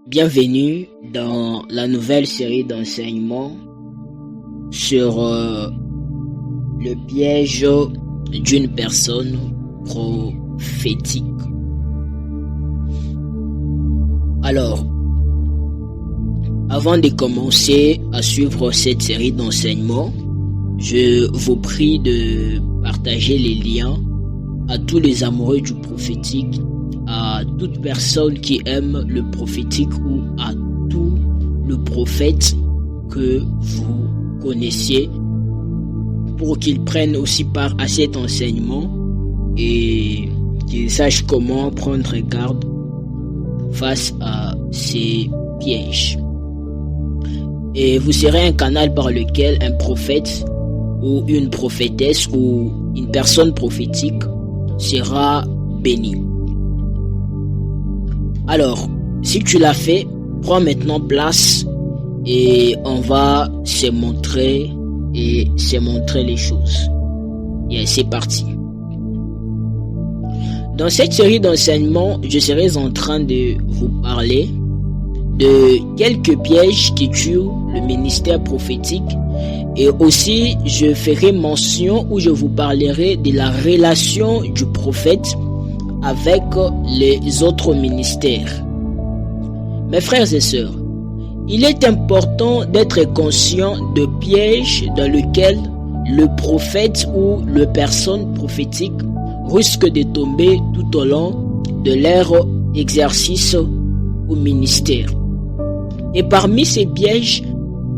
Bienvenue dans la nouvelle série d'enseignements sur le piège d'une personne prophétique. Alors, avant de commencer à suivre cette série d'enseignements, je vous prie de partager les liens à tous les amoureux du prophétique, à toute personne qui aime le prophétique ou à tout le prophète que vous connaissiez, pour qu'ils prennent aussi part à cet enseignement et qu'ils sachent comment prendre garde face à ces pièges. Et vous serez un canal par lequel un prophète ou une prophétesse ou une personne prophétique sera béni. Alors, si tu l'as fait, prends maintenant place et on va se montrer les choses. Et c'est parti. Dans cette série d'enseignements, je serai en train de vous parler de quelques pièges qui tuent le ministère prophétique, et aussi je ferai mention où je vous parlerai de la relation du prophète avec les autres ministères. Mes frères et sœurs, il est important d'être conscient de pièges dans lesquels le prophète ou la personne prophétique risque de tomber tout au long de leur exercice au ministère. Et parmi ces pièges,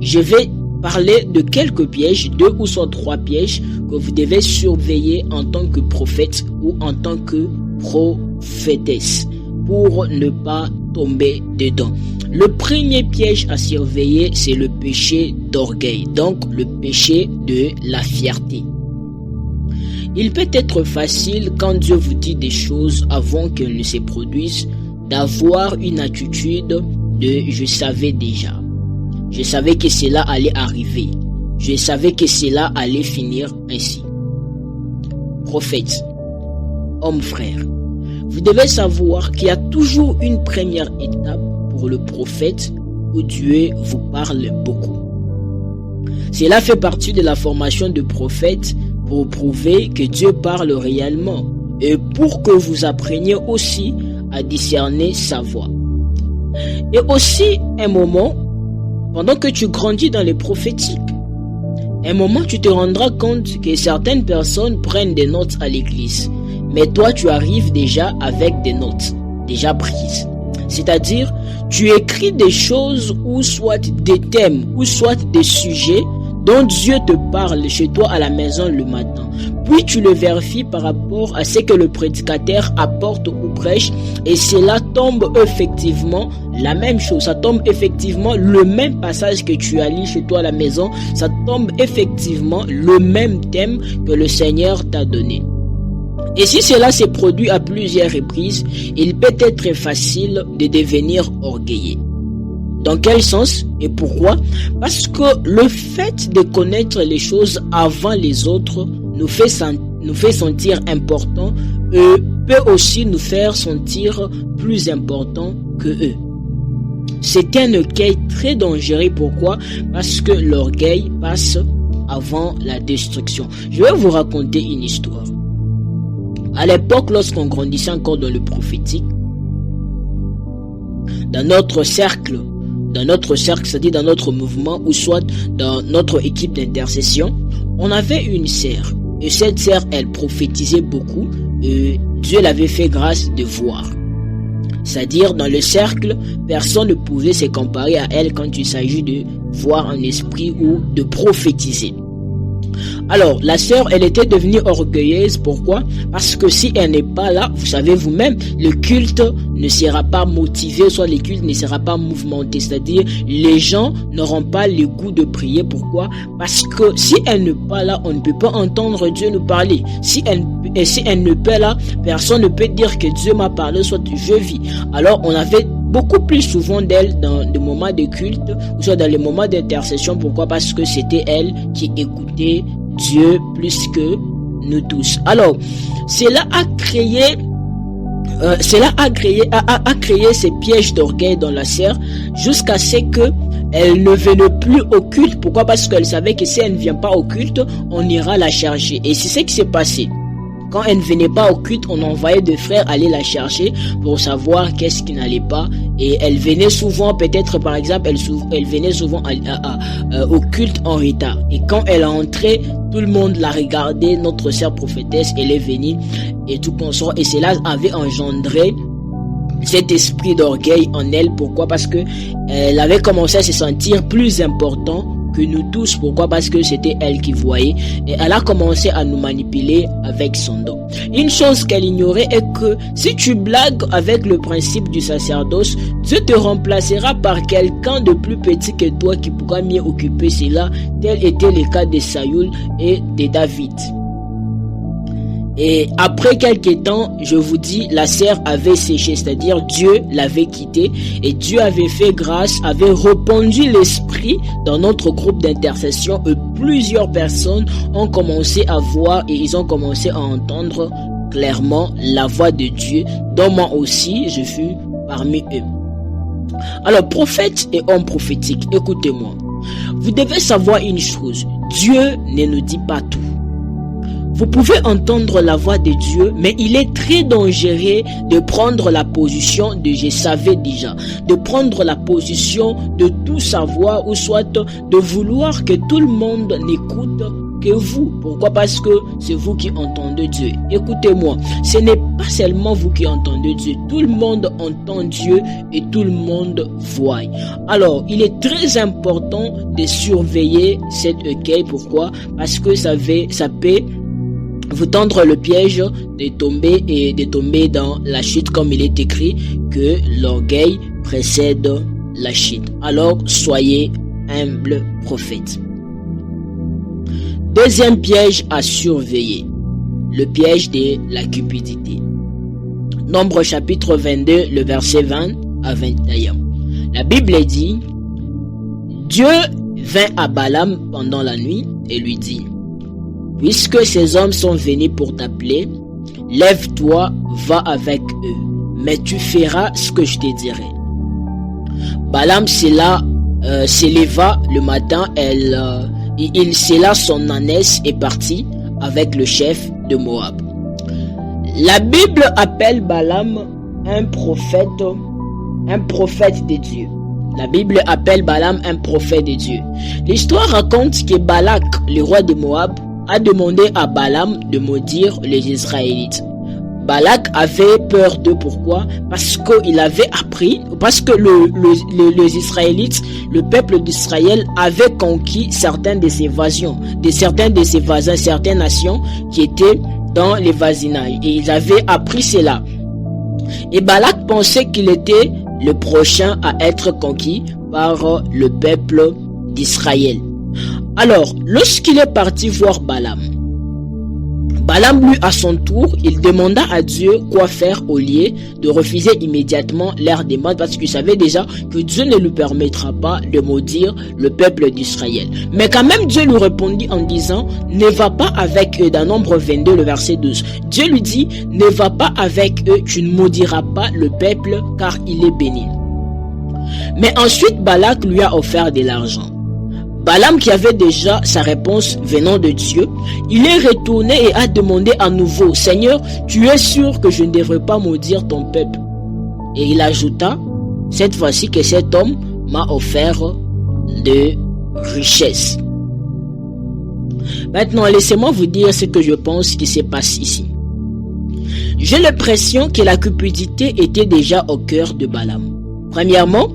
je vais parler de quelques pièges, 2 ou soit 3 pièges que vous devez surveiller en tant que prophète ou en tant que prophétesse pour ne pas tomber dedans. Le premier piège à surveiller, c'est le péché d'orgueil, donc le péché de la fierté. Il peut être facile, quand Dieu vous dit des choses avant qu'elles ne se produisent, d'avoir une attitude de « je savais déjà ». Je savais que cela allait arriver. Je savais que cela allait finir ainsi. Prophète, homme frère, vous devez savoir qu'il y a toujours une première étape pour le prophète où Dieu vous parle beaucoup. Cela fait partie de la formation de prophète pour prouver que Dieu parle réellement et pour que vous appreniez aussi à discerner sa voix. Et aussi un moment, pendant que tu grandis dans les prophétiques, un moment tu te rendras compte que certaines personnes prennent des notes à l'église, mais toi tu arrives déjà avec des notes déjà prises. C'est-à-dire, tu écris des choses ou soit des thèmes ou soit des sujets dont Dieu te parle chez toi à la maison le matin. Puis tu le vérifies par rapport à ce que le prédicateur apporte ou prêche, et cela tombe effectivement la même chose. Ça tombe effectivement le même passage que tu as lu chez toi à la maison. Ça tombe effectivement le même thème que le Seigneur t'a donné. Et si cela se produit à plusieurs reprises, il peut être facile de devenir orgueilleux. Dans quel sens et pourquoi? Parce que le fait de connaître les choses avant les autres nous fait sentir importants et peut aussi nous faire sentir plus importants que eux. C'est un écueil très dangereux. Pourquoi? Parce que l'orgueil passe avant la destruction. Je vais vous raconter une histoire. À l'époque, lorsqu'on grandissait encore dans le prophétique, dans notre cercle, c'est-à-dire dans notre mouvement ou soit dans notre équipe d'intercession, on avait une sœur. Et cette sœur, elle prophétisait beaucoup et Dieu l'avait fait grâce de voir. C'est-à-dire, dans le cercle, personne ne pouvait se comparer à elle quand il s'agit de voir un esprit ou de prophétiser. Alors, la sœur, elle était devenue orgueilleuse. Pourquoi? Parce que si elle n'est pas là, vous savez vous-même, le culte ne sera pas motivé, soit le culte ne sera pas mouvementé. C'est-à-dire, les gens n'auront pas le goût de prier. Pourquoi? Parce que si elle n'est pas là, on ne peut pas entendre Dieu nous parler. Si elle ne peut là, personne ne peut dire que Dieu m'a parlé, soit je vis. Alors, on avait beaucoup plus souvent d'elle dans les moments de culte ou soit dans les moments d'intercession. Pourquoi? Parce que c'était elle qui écoutait Dieu plus que nous tous. Alors, cela a créé cela a créé ces pièges d'orgueil dans la sœur jusqu'à ce que elle ne vienne plus au culte. Pourquoi? Parce qu'elle savait que si elle ne vient pas au culte, on ira la chercher. Et c'est ce qui s'est passé. Quand elle ne venait pas au culte, on envoyait des frères aller la chercher pour savoir qu'est-ce qui n'allait pas. Et elle venait souvent, peut-être par exemple, elle venait souvent au culte en retard. Et quand elle est entrée, tout le monde l'a regardée, notre sœur prophétesse, elle est venue et tout consort. Et cela avait engendré cet esprit d'orgueil en elle. Pourquoi? Parce que elle avait commencé à se sentir plus important que nous tous. Pourquoi? Parce que c'était elle qui voyait et elle a commencé à nous manipuler avec son don. Une chose qu'elle ignorait est que si tu blagues avec le principe du sacerdoce, Dieu te remplacera par quelqu'un de plus petit que toi qui pourra mieux occuper cela. Tel était le cas de Saül et de David. Et après quelques temps, je vous dis, la sœur avait séché, c'est-à-dire Dieu l'avait quitté et Dieu avait fait grâce, avait répandu l'esprit dans notre groupe d'intercession et plusieurs personnes ont commencé à voir et ils ont commencé à entendre clairement la voix de Dieu, dont moi aussi je fus parmi eux. Alors, prophètes et hommes prophétiques, écoutez-moi. Vous devez savoir une chose, Dieu ne nous dit pas tout. Vous pouvez entendre la voix de Dieu, mais il est très dangereux de prendre la position de je savais déjà, de prendre la position de tout savoir ou soit de vouloir que tout le monde n'écoute que vous. Pourquoi? Parce que c'est vous qui entendez Dieu. Écoutez-moi, ce n'est pas seulement vous qui entendez Dieu, tout le monde entend Dieu et tout le monde voit. Alors, il est très important de surveiller cet écueil. Pourquoi? Parce que ça peut vous tendre le piège de tomber dans la chute, comme il est écrit que l'orgueil précède la chute. Alors, soyez humble prophète. Deuxième piège à surveiller, le piège de la cupidité. Nombre chapitre 22, le verset 20 à 21. La Bible dit, Dieu vint à Balaam pendant la nuit et lui dit, puisque ces hommes sont venus pour t'appeler, lève-toi, va avec eux, mais tu feras ce que je te dirai. Balaam s'éleva le matin, il scella son ânesse et partit avec le chef de Moab. La Bible appelle Balaam un prophète de Dieu. La Bible appelle Balaam un prophète de Dieu. L'histoire raconte que Balak, le roi de Moab, a demandé à Balaam de maudire les Israélites. Balak avait peur d'eux. Pourquoi? Parce qu'il avait appris, parce que les Israélites, le peuple d'Israël avait conquis certaines de ses voisins, certaines nations qui étaient dans les voisinages. Et ils avaient appris cela. Et Balak pensait qu'il était le prochain à être conquis par le peuple d'Israël. Alors, lorsqu'il est parti voir Balaam, lui, à son tour, il demanda à Dieu quoi faire au lieu de refuser immédiatement leur demande, parce qu'il savait déjà que Dieu ne lui permettra pas de maudire le peuple d'Israël. Mais quand même, Dieu lui répondit en disant, ne va pas avec eux, dans Nombre 22, le verset 12. Dieu lui dit, ne va pas avec eux, tu ne maudiras pas le peuple, car il est béni. Mais ensuite, Balak lui a offert de l'argent. Balaam, qui avait déjà sa réponse venant de Dieu, il est retourné et a demandé à nouveau, Seigneur, tu es sûr que je ne devrais pas maudire ton peuple? Et il ajouta, cette fois-ci que cet homme m'a offert de richesses. Maintenant, laissez-moi vous dire ce que je pense qui se passe ici. J'ai l'impression que la cupidité était déjà au cœur de Balaam. Premièrement,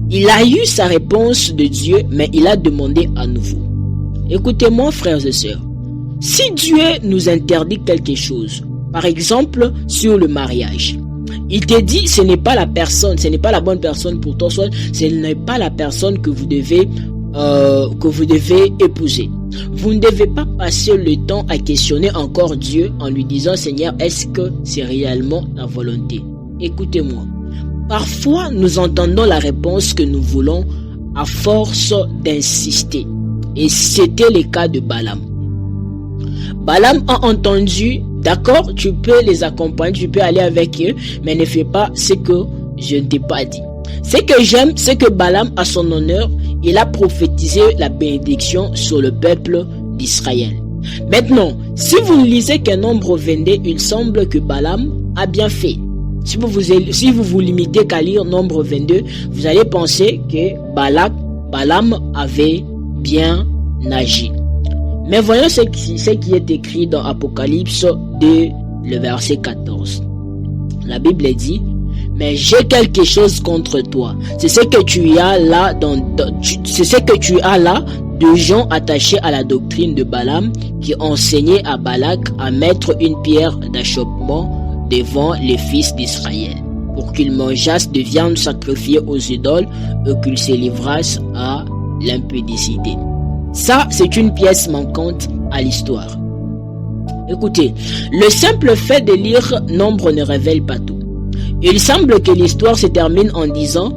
il a eu sa réponse de Dieu, mais il a demandé à nouveau. Écoutez-moi, frères et sœurs. Si Dieu nous interdit quelque chose, par exemple sur le mariage, il te dit ce n'est pas la bonne personne pour toi, soit ce n'est pas la personne que vous devez épouser. Vous ne devez pas passer le temps à questionner encore Dieu en lui disant, Seigneur, est-ce que c'est réellement ta volonté? Écoutez-moi. Parfois, nous entendons la réponse que nous voulons à force d'insister. Et c'était le cas de Balaam. Balaam a entendu D'accord, tu peux les accompagner, tu peux aller avec eux, mais ne fais pas ce que je ne t'ai pas dit. Ce que j'aime, c'est que Balaam, à son honneur, il a prophétisé la bénédiction sur le peuple d'Israël. Maintenant, si vous lisez que Nombre 22, il semble que Balaam a bien fait. Si vous vous limitez qu'à lire Nombre 22, vous allez penser que Balaam avait bien agi. Mais voyons ce qui est écrit dans Apocalypse 2, le verset 14. La Bible dit: mais j'ai quelque chose contre toi. C'est ce que tu as là c'est ce que tu as là de gens attachés à la doctrine de Balaam qui enseignaient à Balak à mettre une pierre d'achoppement devant les fils d'Israël pour qu'ils mangeassent de viande sacrifiée aux idoles et qu'ils se livrassent à l'impudicité. Ça, c'est une pièce manquante à l'histoire. Écoutez, le simple fait de lire Nombre ne révèle pas tout. Il semble que l'histoire se termine en disant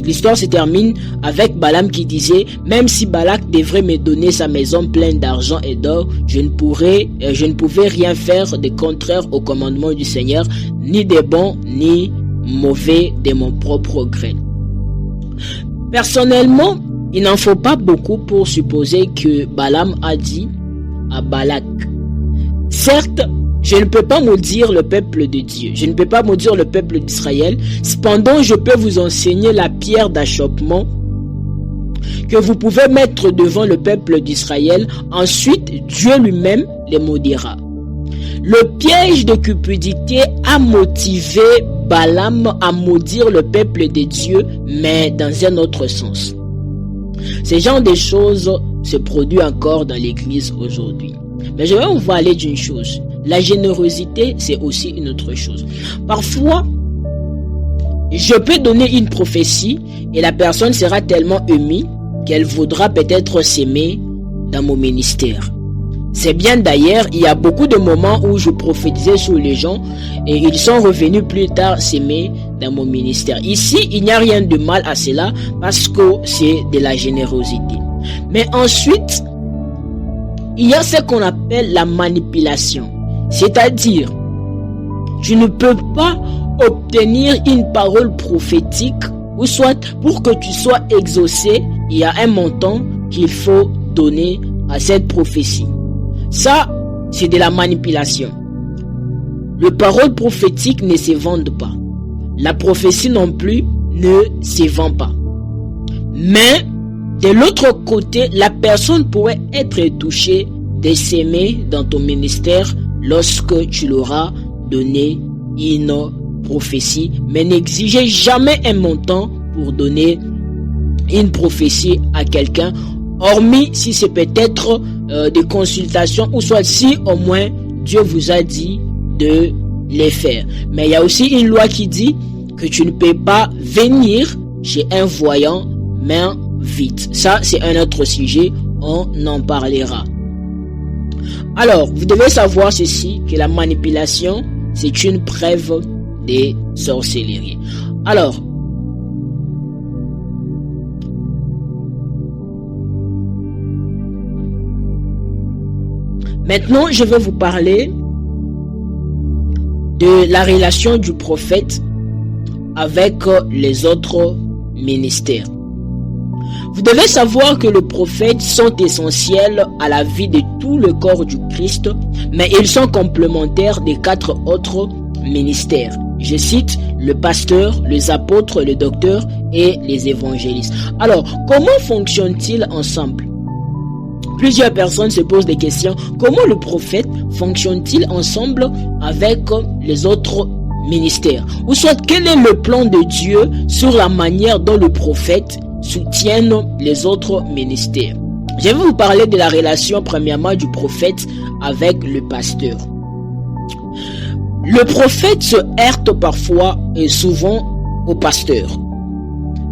l'histoire se termine avec Balaam qui disait: même si Balak devrait me donner sa maison pleine d'argent et d'or, je ne pouvais rien faire de contraire au commandement du Seigneur, ni de bon ni mauvais de mon propre gré. Personnellement, il n'en faut pas beaucoup pour supposer que Balaam a dit à Balak: certes, je ne peux pas maudire le peuple de Dieu, je ne peux pas maudire le peuple d'Israël, cependant je peux vous enseigner la pierre d'achoppement que vous pouvez mettre devant le peuple d'Israël, ensuite Dieu lui-même les maudira. Le piège de cupidité a motivé Balaam à maudire le peuple de Dieu, mais dans un autre sens. Ce genre de choses se produit encore dans l'église aujourd'hui. Mais je vais vous parler d'une chose. La générosité, c'est aussi une autre chose. Parfois, je peux donner une prophétie et la personne sera tellement émue qu'elle voudra peut-être s'aimer dans mon ministère. C'est bien d'ailleurs, il y a beaucoup de moments où je prophétisais sur les gens et ils sont revenus plus tard s'aimer dans mon ministère. Ici, il n'y a rien de mal à cela parce que c'est de la générosité. Mais ensuite, il y a ce qu'on appelle la manipulation. C'est-à-dire, tu ne peux pas obtenir une parole prophétique ou soit pour que tu sois exaucé, il y a un montant qu'il faut donner à cette prophétie. Ça, c'est de la manipulation. Les paroles prophétiques ne se vendent pas. La prophétie non plus ne se vend pas. Mais, de l'autre côté, la personne pourrait être touchée de s'aimer dans ton ministère lorsque tu leur as donné une prophétie. Mais n'exigez jamais un montant pour donner une prophétie à quelqu'un, hormis si c'est peut-être des consultations ou soit si au moins Dieu vous a dit de les faire. Mais il y a aussi une loi qui dit que tu ne peux pas venir chez un voyant main vide. Ça, c'est un autre sujet, on en parlera. Alors, vous devez savoir ceci, que la manipulation, c'est une preuve de sorcellerie. Alors, maintenant, je vais vous parler de la relation du prophète avec les autres ministères. Vous devez savoir que les prophètes sont essentiels à la vie de tout le corps du Christ, mais ils sont complémentaires des 4 autres ministères. Je cite le pasteur, les apôtres, les docteurs et les évangélistes. Alors, comment fonctionnent-ils ensemble? Plusieurs personnes se posent des questions. Comment le prophète fonctionne-t-il ensemble avec les autres ministères? Ou soit, quel est le plan de Dieu sur la manière dont le prophète soutiennent les autres ministères? Je vais vous parler de la relation premièrement du prophète avec le pasteur. Le prophète se heurte parfois et souvent au pasteur.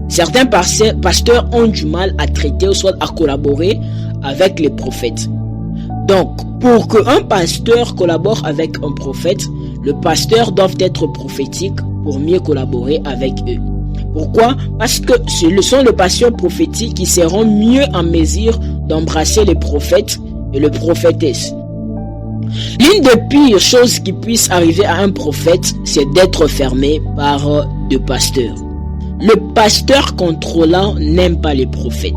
Certains pasteurs ont du mal à traiter ou soit à collaborer avec les prophètes. Donc, pour qu'un pasteur collabore avec un prophète, le pasteur doit être prophétique pour mieux collaborer avec eux. Pourquoi? Parce que ce sont les pasteurs prophétiques qui seront mieux en mesure d'embrasser les prophètes et les prophétesses. L'une des pires choses qui puissent arriver à un prophète, c'est d'être fermé par deux pasteurs. Le pasteur contrôlant n'aime pas les prophètes.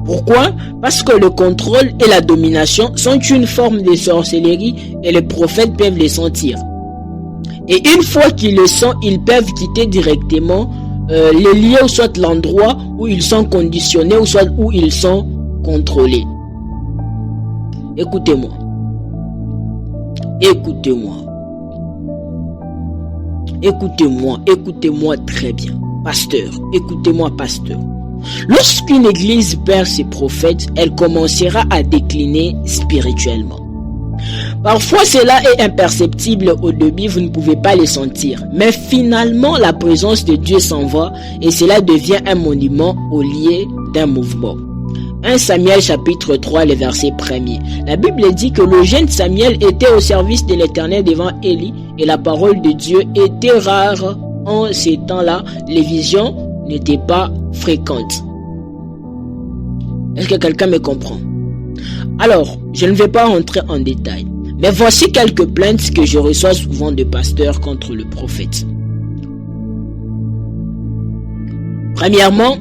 Pourquoi? Parce que le contrôle et la domination sont une forme de sorcellerie et les prophètes peuvent les sentir. Et une fois qu'ils le sentent, ils peuvent quitter directement les lieux, ou soit l'endroit où ils sont conditionnés, ou soit où ils sont contrôlés. Écoutez-moi. Écoutez-moi. Écoutez-moi. Écoutez-moi très bien. Pasteur, écoutez-moi, pasteur. Lorsqu'une église perd ses prophètes, elle commencera à décliner spirituellement. Parfois, cela est imperceptible au début, vous ne pouvez pas le sentir. Mais finalement, la présence de Dieu s'en va et cela devient un monument au lieu d'un mouvement. 1 Samuel chapitre 3, le verset 1er. La Bible dit que le jeune Samuel était au service de l'Éternel devant Élie et la parole de Dieu était rare en ces temps-là. Les visions n'étaient pas fréquentes. Est-ce que quelqu'un me comprend? Alors, je ne vais pas rentrer en détail, mais voici quelques plaintes que je reçois souvent de pasteurs contre le prophète. Premièrement,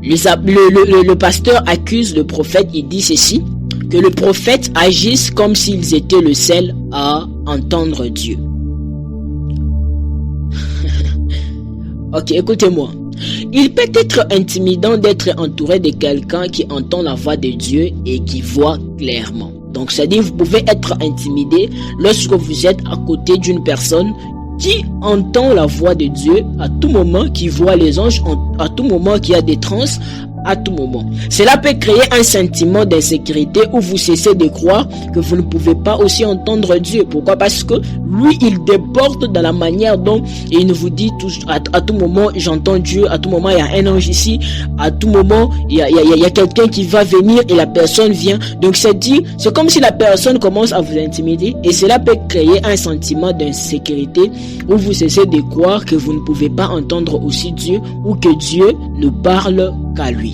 le pasteur accuse le prophète, il dit ceci, que le prophète agisse comme s'ils étaient le seul à entendre Dieu. Ok, écoutez-moi. Il peut être intimidant d'être entouré de quelqu'un qui entend la voix de Dieu et qui voit clairement. Donc, c'est-à-dire, vous pouvez être intimidé lorsque vous êtes à côté d'une personne qui entend la voix de Dieu à tout moment, qui voit les anges à tout moment, qui a des transes à tout moment. Cela peut créer un sentiment d'insécurité où vous cessez de croire que vous ne pouvez pas aussi entendre Dieu. Pourquoi? Parce que lui, il déborde dans la manière dont il vous dit à tout moment, j'entends Dieu, à tout moment, il y a un ange ici, à tout moment, il y a quelqu'un qui va venir et la personne vient. Donc, c'est comme si la personne commence à vous intimider et cela peut créer un sentiment d'insécurité où vous cessez de croire que vous ne pouvez pas entendre aussi Dieu ou que Dieu ne parle qu'à lui.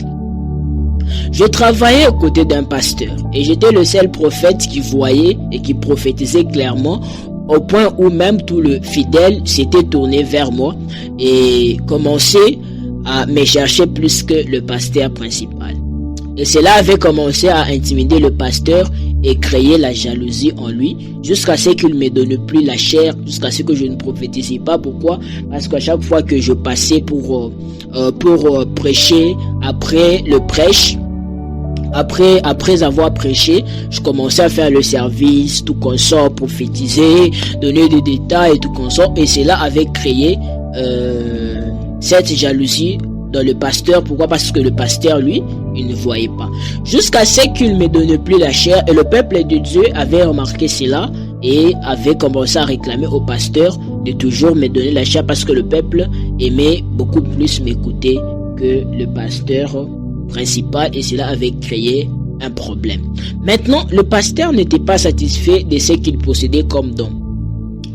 Je travaillais aux côtés d'un pasteur et j'étais le seul prophète qui voyait et qui prophétisait clairement, au point où même tout le fidèle s'était tourné vers moi et commençait à me chercher plus que le pasteur principal. Et cela avait commencé à intimider le pasteur et créer la jalousie en lui jusqu'à ce qu'il ne me donne plus la chair, jusqu'à ce que je ne prophétisais pas. Pourquoi? Parce qu'à chaque fois que je passais pour prêcher, après le prêche, après avoir prêché, je commençais à faire le service, tout consort, prophétiser, donner des détails et tout consort, et cela avait créé cette jalousie dans le pasteur. Pourquoi? Parce que le pasteur, lui, il ne voyait pas. Jusqu'à ce qu'il ne me donne plus la chair, et le peuple de Dieu avait remarqué cela et avait commencé à réclamer au pasteur de toujours me donner la chair parce que le peuple aimait beaucoup plus m'écouter que le pasteur principal et cela avait créé un problème. Maintenant, le pasteur n'était pas satisfait de ce qu'il possédait comme don.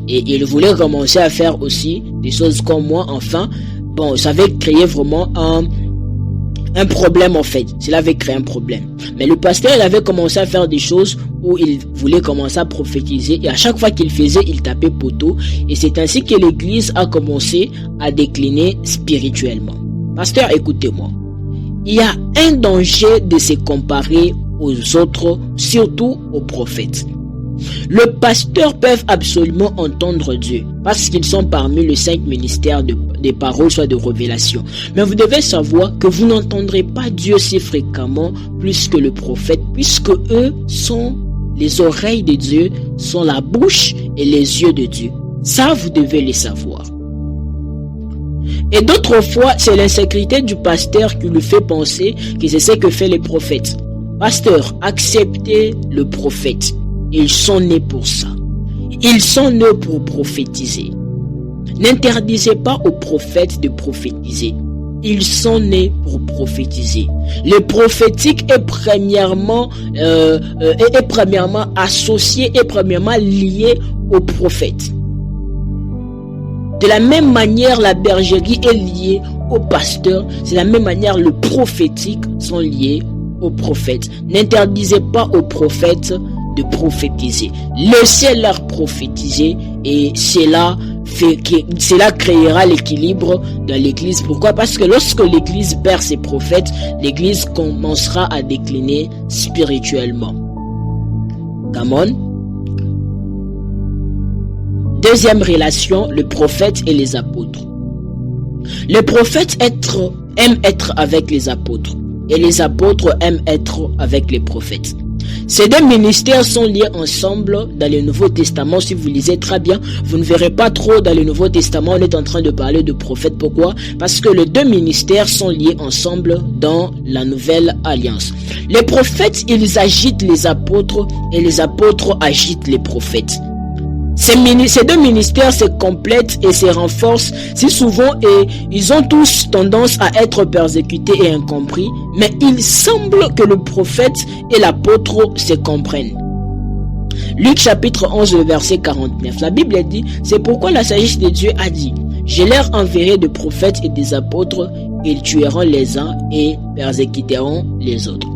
Et il voulait commencer à faire aussi des choses comme moi. Enfin, bon, ça avait créé vraiment un problème en fait. Cela avait créé un problème. Mais le pasteur, il avait commencé à faire des choses où il voulait commencer à prophétiser. Et à chaque fois qu'il faisait, il tapait poteau. Et c'est ainsi que l'église a commencé à décliner spirituellement. Pasteur, écoutez-moi. Il y a un danger de se comparer aux autres, surtout aux prophètes. Le pasteur peut absolument entendre Dieu parce qu'ils sont parmi les 5 ministères des paroles, soit de révélation. Mais vous devez savoir que vous n'entendrez pas Dieu si fréquemment plus que le prophète, puisque eux sont les oreilles de Dieu, sont la bouche et les yeux de Dieu. Ça, vous devez le savoir. Et d'autres fois, c'est l'insécurité du pasteur qui lui fait penser que c'est ce que fait les prophètes. Pasteur, acceptez le prophète. Ils sont nés pour ça. Ils sont nés pour prophétiser. N'interdisez pas aux prophètes de prophétiser. Ils sont nés pour prophétiser. Le prophétique est premièrement associé et premièrement lié au prophète. De la même manière, la bergerie est liée au pasteur. C'est de la même manière, le prophétique sont liés au prophète. N'interdisez pas aux prophètes de prophétiser. Laissez-leur prophétiser et cela créera l'équilibre dans l'église. Pourquoi? Parce que lorsque l'église perd ses prophètes, l'église commencera à décliner spirituellement. Come on. Deuxième relation, le prophète et les apôtres. Les prophètes aiment être avec les apôtres et les apôtres aiment être avec les prophètes. Ces deux ministères sont liés ensemble dans le Nouveau Testament. Si vous lisez très bien, vous ne verrez pas trop dans le Nouveau Testament, on est en train de parler de prophètes. Pourquoi? Parce que les deux ministères sont liés ensemble dans la Nouvelle Alliance. Les prophètes, ils agitent les apôtres et les apôtres agitent les prophètes. Ces deux ministères se complètent et se renforcent si souvent et ils ont tous tendance à être persécutés et incompris, mais il semble que le prophète et l'apôtre se comprennent. Luc chapitre 11 verset 49, la Bible dit, c'est pourquoi la sagesse de Dieu a dit, je leur enverrai des prophètes et des apôtres, ils tueront les uns et persécuteront les autres.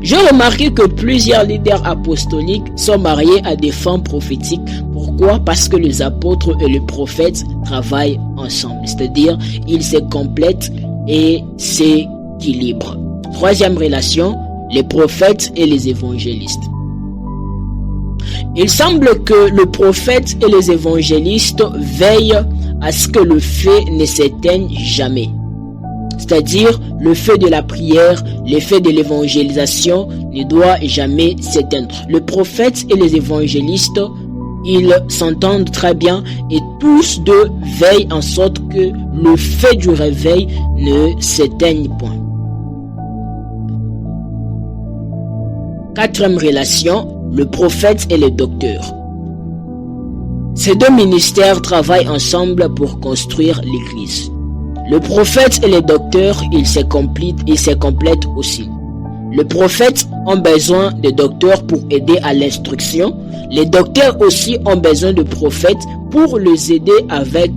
J'ai remarqué que plusieurs leaders apostoliques sont mariés à des femmes prophétiques. Pourquoi? Parce que les apôtres et les prophètes travaillent ensemble. C'est-à-dire, ils se complètent et s'équilibrent. Troisième relation, les prophètes et les évangélistes. Il semble que le prophète et les évangélistes veillent à ce que le feu ne s'éteigne jamais. C'est-à-dire, le feu de la prière, le feu de l'évangélisation ne doit jamais s'éteindre. Le prophète et les évangélistes, ils s'entendent très bien et tous deux veillent en sorte que le feu du réveil ne s'éteigne point. Quatrième relation, le prophète et le docteur. Ces deux ministères travaillent ensemble pour construire l'église. Le prophète et le docteur, ils se complètent aussi. Les prophètes ont besoin de docteurs pour aider à l'instruction. Les docteurs aussi ont besoin de prophètes pour les aider avec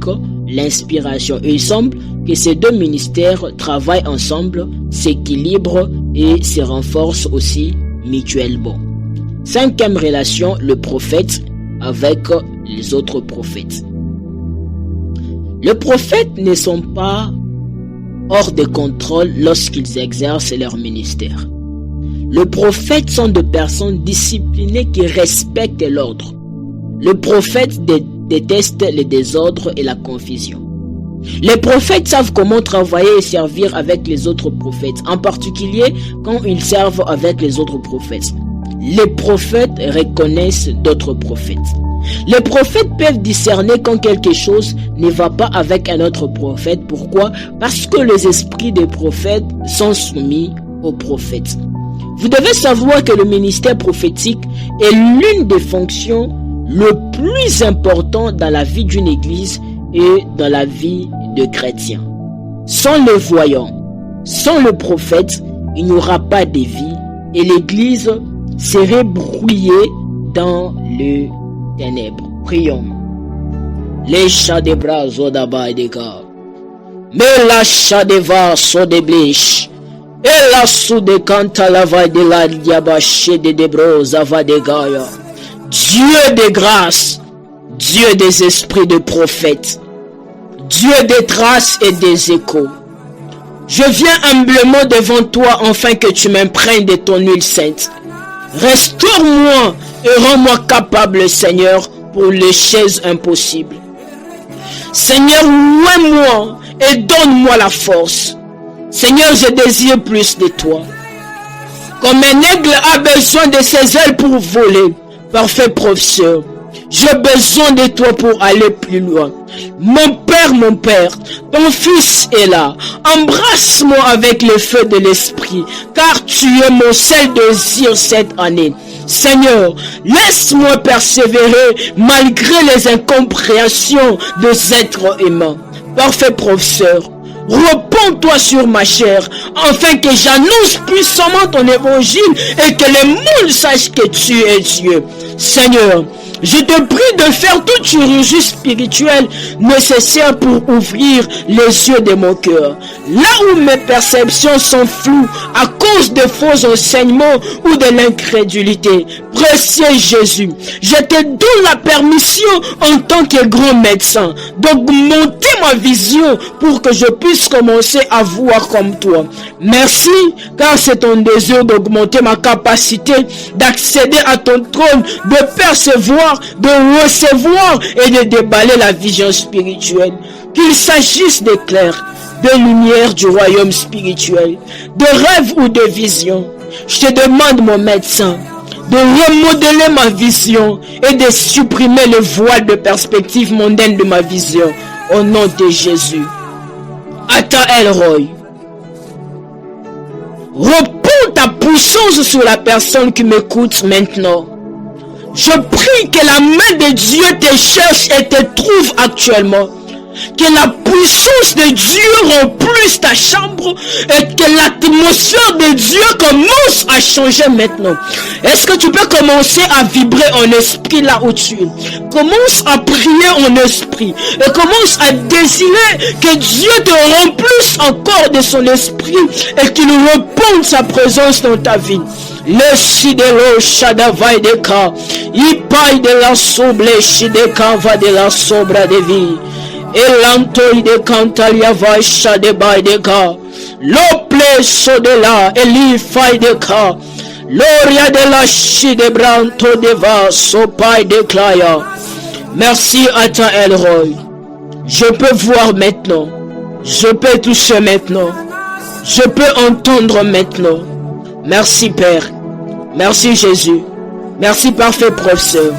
l'inspiration. Et il semble que ces deux ministères travaillent ensemble, s'équilibrent et se renforcent aussi mutuellement. Cinquième relation, le prophète avec les autres prophètes. Les prophètes ne sont pas hors de contrôle lorsqu'ils exercent leur ministère. Les prophètes sont des personnes disciplinées qui respectent l'ordre. Les prophètes détestent le désordre et la confusion. Les prophètes savent comment travailler et servir avec les autres prophètes, en particulier quand ils servent avec les autres prophètes. Les prophètes reconnaissent d'autres prophètes. Les prophètes peuvent discerner quand quelque chose ne va pas avec un autre prophète. Pourquoi? Parce que les esprits des prophètes sont soumis aux prophètes. Vous devez savoir que le ministère prophétique est l'une des fonctions les plus importantes dans la vie d'une église et dans la vie de chrétiens. Sans le voyant, sans le prophète, il n'y aura pas de vie et l'église serait brouillée dans le ténèbres. Prions. Les chats des bras au d'abord des gars. Mais la chat des vases au de blish. Et la sous de canta la vaille de la diabaché de débros ava de gaia. Dieu de grâce, Dieu des esprits de prophètes, Dieu des traces et des échos. Je viens humblement devant toi afin que tu m'imprègnes de ton huile sainte. Restaure-moi et rends-moi capable, Seigneur, pour les choses impossibles. Seigneur, loue-moi et donne-moi la force. Seigneur, je désire plus de toi. Comme un aigle a besoin de ses ailes pour voler, parfait professeur, j'ai besoin de toi pour aller plus loin. Mon Père, ton Fils est là. Embrasse-moi avec le feu de l'Esprit, car tu es mon seul désir cette année. Seigneur, laisse-moi persévérer malgré les incompréhensions des êtres humains. Parfait professeur, repends-toi sur ma chair, afin que j'annonce puissamment ton évangile et que le monde sache que tu es Dieu. Seigneur, je te prie de faire toute chirurgie spirituelle nécessaire pour ouvrir les yeux de mon cœur. Là où mes perceptions sont floues à cause de faux enseignements ou de l'incrédulité, précieux Jésus, je te donne la permission en tant que grand médecin d'augmenter ma vision pour que je puisse commencer à voir comme toi. Merci, car c'est ton désir d'augmenter ma capacité d'accéder à ton trône, de percevoir, de recevoir et de déballer la vision spirituelle. Qu'il s'agisse d'éclairs, de lumière du royaume spirituel, de rêves ou de visions, je te demande, mon médecin, de remodeler ma vision et de supprimer le voile de perspective mondaine de ma vision. Au nom de Jésus. Attends, Elroy. Repends ta puissance sur la personne qui m'écoute maintenant. Je prie que la main de Dieu te cherche et te trouve actuellement. Que la puissance de Dieu remplisse ta chambre et que l'atmosphère de Dieu commence à changer maintenant. Est-ce que tu peux commencer à vibrer en esprit là où tu es? Commence à prier en esprit et commence à désirer que Dieu te remplisse encore de son esprit et qu'il réponde sa présence dans ta vie. Le sidelo shadavai de ka, ipai de la soble shideka va de la sobra de vie. Elantoi de cantalia vaisha de baideka, lople sodela elifai de ka, loria de la shide branto de va sopai de claya. Merci à ta Elroy. Je peux voir maintenant, je peux toucher maintenant, je peux entendre maintenant. Merci Père, merci Jésus, merci parfait professeur.